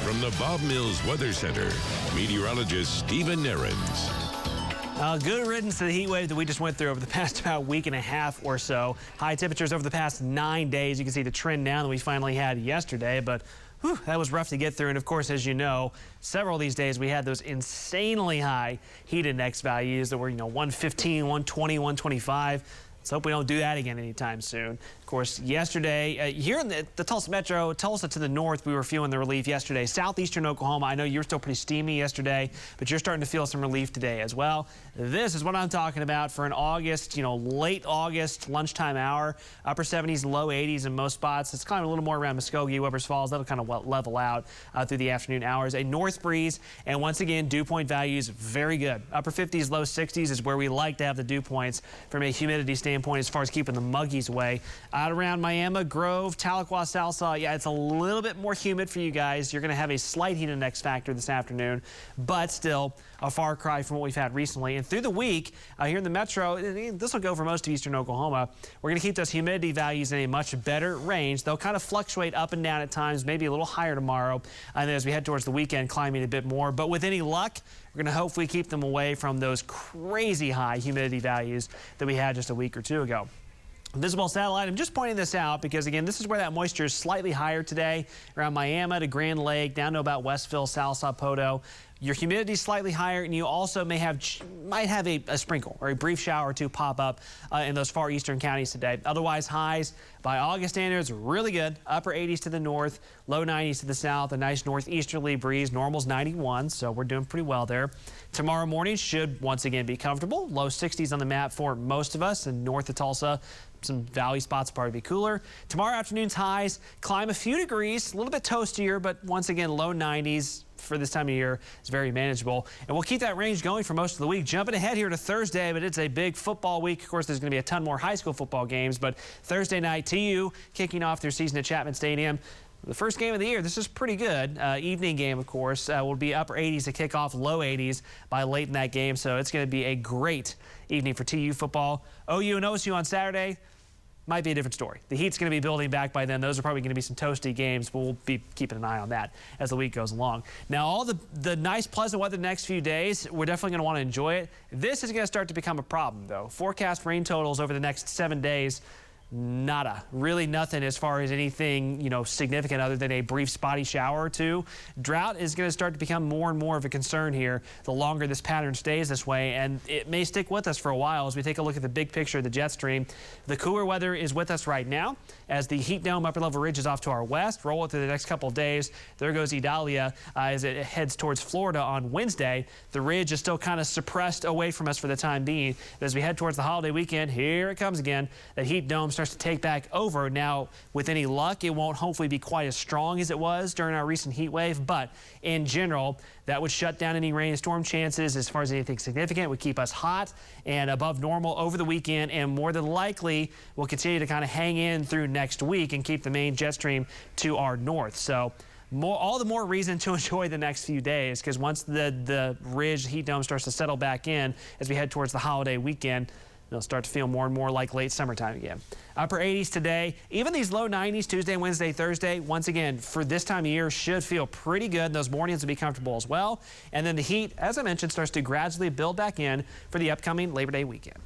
From the Bob Mills Weather Center, meteorologist Stephen Nehrenz. Good riddance to the heat wave that we just went through over the past about week and a half or so. High temperatures over the past 9 days. You can see the trend now that we finally had yesterday, but whew, that was rough to get through. And of course, as you know, several of these days we had those insanely high heat index values that were, 115, 120, 125. Let's hope we don't do that again anytime soon. Of course, yesterday, here in the Tulsa Metro, Tulsa to the north, we were feeling the relief yesterday. Southeastern Oklahoma, I know you were still pretty steamy yesterday, but you're starting to feel some relief today as well. This is what I'm talking about for an August, late August lunchtime hour. Upper 70s, low 80s in most spots. It's kind of a little more around Muskogee, Webbers Falls. That'll kind of level out through the afternoon hours. A north breeze, and once again, dew point values very good. Upper 50s, low 60s is where we like to have the dew points from a humidity standpoint as far as keeping the muggies away. Out around Miami, Grove, Tahlequah, Salsa, yeah, it's a little bit more humid for you guys. You're going to have a slight heat index factor this afternoon, but still a far cry from what we've had recently. And through the week, here in the metro, this will go for most of eastern Oklahoma. We're going to keep those humidity values in a much better range. They'll kind of fluctuate up and down at times, maybe a little higher tomorrow, and then as we head towards the weekend, climbing a bit more. But with any luck, we're going to hopefully keep them away from those crazy high humidity values that we had just a week or two ago. Visible satellite, I'm just pointing this out because, again, this is where that moisture is slightly higher today, around Miami to Grand Lake, down to about Westville, Salsa, Poto. Your humidity is slightly higher, and you also might have a sprinkle or a brief shower or two pop up in those far eastern counties today. Otherwise, highs by August standards, really good. Upper 80s to the north, low 90s to the south, a nice northeasterly breeze. Normal's 91, so we're doing pretty well there. Tomorrow morning should once again be comfortable. Low 60s on the map for most of us, and north of Tulsa, some valley spots will probably be cooler. Tomorrow afternoon's highs climb a few degrees, a little bit toastier, but once again, low 90s for this time of year is very manageable. And we'll keep that range going for most of the week. Jumping ahead here to Thursday, but it's a big football week. Of course, there's going to be a ton more high school football games, but Thursday night, TU kicking off their season at Chapman Stadium. The first game of the year, this is pretty good. Evening game, of course, will be upper 80s to kick off, low 80s by late in that game. So it's going to be a great evening for TU football. OU and OSU on Saturday might be a different story. The heat's going to be building back by then. Those are probably going to be some toasty games, but we'll be keeping an eye on that as the week goes along. Now, all the nice, pleasant weather the next few days, we're definitely going to want to enjoy it. This is going to start to become a problem, though. Forecast rain totals over the next 7 days, nada. Really nothing as far as anything, significant other than a brief spotty shower or two. Drought is going to start to become more and more of a concern here the longer this pattern stays this way, and it may stick with us for a while as we take a look at the big picture of the jet stream. The cooler weather is with us right now as the heat dome upper level ridge is off to our west. Roll it through the next couple of days. There goes Idalia as it heads towards Florida on Wednesday. The ridge is still kind of suppressed away from us for the time being. But as we head towards the holiday weekend, here it comes again. That heat dome starts to take back over. Now, with any luck, it won't hopefully be quite as strong as it was during our recent heat wave, but in general, that would shut down any rain and storm chances as far as anything significant. It would keep us hot and above normal over the weekend, and more than likely will continue to kind of hang in through next week and keep the main jet stream to our north. So all the more reason to enjoy the next few days, because once the ridge heat dome starts to settle back in as we head towards the holiday weekend, it'll start to feel more and more like late summertime again. Upper 80s today, even these low 90s Tuesday, Wednesday, Thursday, once again, for this time of year, should feel pretty good. Those mornings will be comfortable as well. And then the heat, as I mentioned, starts to gradually build back in for the upcoming Labor Day weekend.